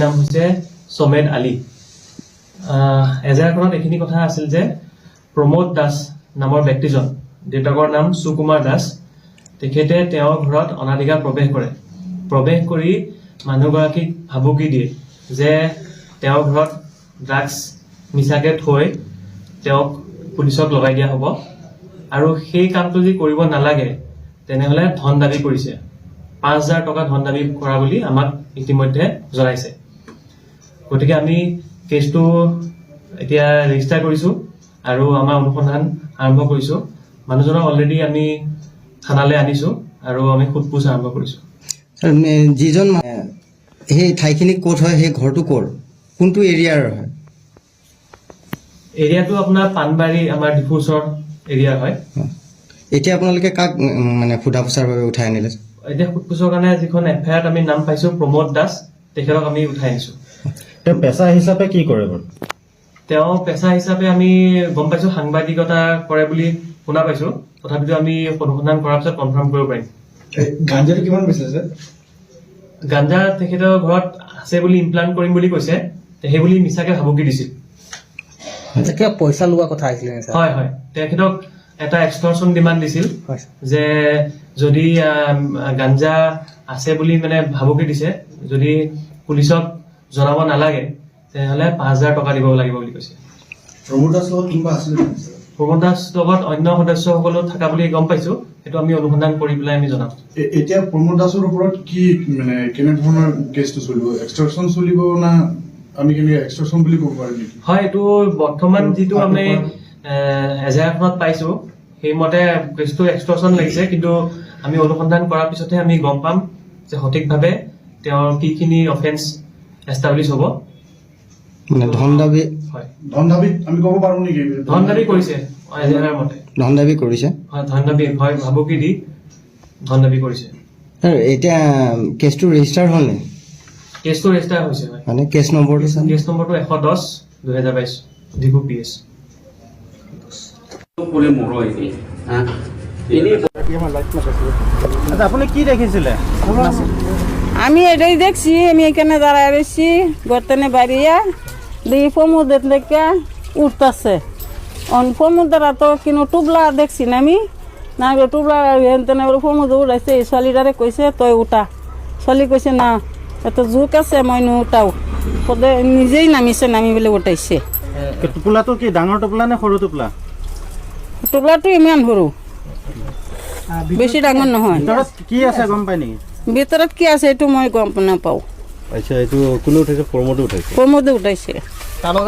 নাম হৈছে সমেদ আলী। এজাহাৰখনত এইখিনি কথা আছিল যে প্ৰমোদ দাস নামৰ ব্যক্তিজন, দেউতাকৰ নাম সুকুমাৰ দাস, তেখেতে তেওঁৰ ঘৰত অনাধিকাৰ প্ৰৱেশ কৰি মানুহগৰাকীক ভাবুকি দিয়ে যে তেওঁৰ ঘৰত ড্ৰাগছ মিছাকে থৈ তেওঁক পুলিচক লগাই দিয়া হ'ব, আৰু সেই কামটো যদি কৰিব নালাগে তেনেহ'লে ধন দাবী কৰিছে। 5,000 টকা ধন দাবী কৰা বুলি আমাক ইতিমধ্যে জনাইছে। গতিকে আমি কেছটো এতিয়া ৰেজিষ্টাৰ কৰিছোঁ আৰু আমাৰ অনুসন্ধান আৰম্ভ কৰিছোঁ। মানুহজনক অলৰেডি আমি থানালৈ আনিছোঁ আৰু আমি সোধপোছ আৰম্ভ কৰিছোঁ। যিজন সেই ঠাইখিনি ক'ত হয়, সেই ঘৰটো ক'ৰ, কোনটো এৰিয়াৰ হয়? এৰিয়াটো আপোনাৰ পাণবাৰী, আমাৰ ডিফু ওচৰৰ এৰিয়া হয়। এতিয়া আপোনালোকে কাক মানে সোধা পোছাৰ বাবে উঠাই আনিলে? এতিয়া সোধপোছৰ কাৰণে যিখন এফআইআৰত আমি নাম পাইছোঁ প্ৰমোদ দাস, তেখেতক আমি উঠাই আনিছোঁ। তেওঁ পেছা হিচাপে কি কৰে বাৰু? তেওঁ পেছা হিচাপে আমি গম পাইছোঁ সাংবাদিকতা কৰে বুলি শুনা পাইছোঁ, তথাপিতো আমি অনুসন্ধান কৰাৰ পিছত কনফাৰ্ম কৰিব পাৰিম। গাঞ্জাটো কিমান বেচিছে? গাঞ্জা তেখেতৰ ঘৰত আছে বুলি ইমপ্লাণ্ট কৰিম বুলি কৈছে, সেই বুলি মিছাকে ভাবুকি দিছিল। পইচা লোৱা কথা আহিছিল। হয় হয়, তেখেতক এটা এক্সটৰ্চন ডিমাণ্ড দিছিল যে যদি গাঞ্জা আছে বুলি মানে ভাবুকি দিছে, যদি পুলিচক জনাব নালাগে তেনেহ'লে 5,000 টকা দিব লাগিব বুলি কৈছে। প্ৰমোদ দাস লগত কোনোবা আছিল? প্ৰমোদ দাস লগত অন্য সদস্যসকলো থকা বুলি গম পাইছোঁ, সেইটো আমি অনুসন্ধান কৰি পেলাই আমি জনাম। এতিয়া প্ৰমোদ দাসৰ ওপৰত কি মানে কেনেধৰণৰ কেছটো চলিব? এক্সটৰ্চন চলিব না আমি কেনেকৈ এক্সটৰ্চন বুলি ক'ব পাৰিম নেকি? হয়, এইটো বৰ্তমান যিটো আমি এজাহাৰখনত পাইছোঁ সেইমতে কেছটো এক্সটৰ্চন লাগিছে, কিন্তু আমি অনুসন্ধান কৰাৰ পিছতহে আমি গম পাম যে সঠিকভাৱে তেওঁৰ কিখিনি অফেন্স এষ্টাব্লিছ হ'ব। মানে ধন দাবী? হয়, ধন দাবীত আমি ক'ব পাৰোঁ নেকি? ধন দাবী কৰিছে এজাহাৰৰ মতে। ধন দাবী কৰিছে? হয়, ধন দাবী, হয়, ভাবুকি দি ধন দাবী কৰিছে। এতিয়া কেছটো ৰেজিষ্টাৰ হ'ল নে? কেছটো ৰেজিষ্টাৰ হৈছে। হয়, মানে কেছ নম্বৰটো? কেছ নম্বৰটো 110/2022 ডিফু PS। আপুনি কি দেখিছিলে? আমি এটাই দেখছি, আমি এখানে দাঁড়ায় রয়েছি, গর্তনে বাড়িয়া দেখি প্রমোদের লেখা উঠতেছে। প্রমোদারা তো কিন্তু টুবলা দেখছি না আমি, না টুবলা হেনতেনে প্রমোদ উঠাইছে, এই ছোৱালীটাৰে কইছে তই উঠা। ছোৱালী কইছে না এত জোক আছে মই নুঠাও, নিজেই নামিছে, নামি পেলাই উঠাইছে। টোপোলাটো কি ডাঙৰ টোপোলা নে সৰু টোপোলা? টুবলাটো ইমান সৰু, বেছি ডাঙৰ নহয়। ভিতৰত কি আছে গম পাই নেকি? ভিতৰত কি আছে এইটো মই গম নাপাওঁ। আচ্ছা, এইটো কোনে উঠাইছে? প্ৰমোদে উঠাইছে? প্ৰমোদে উঠাইছে। আমাৰ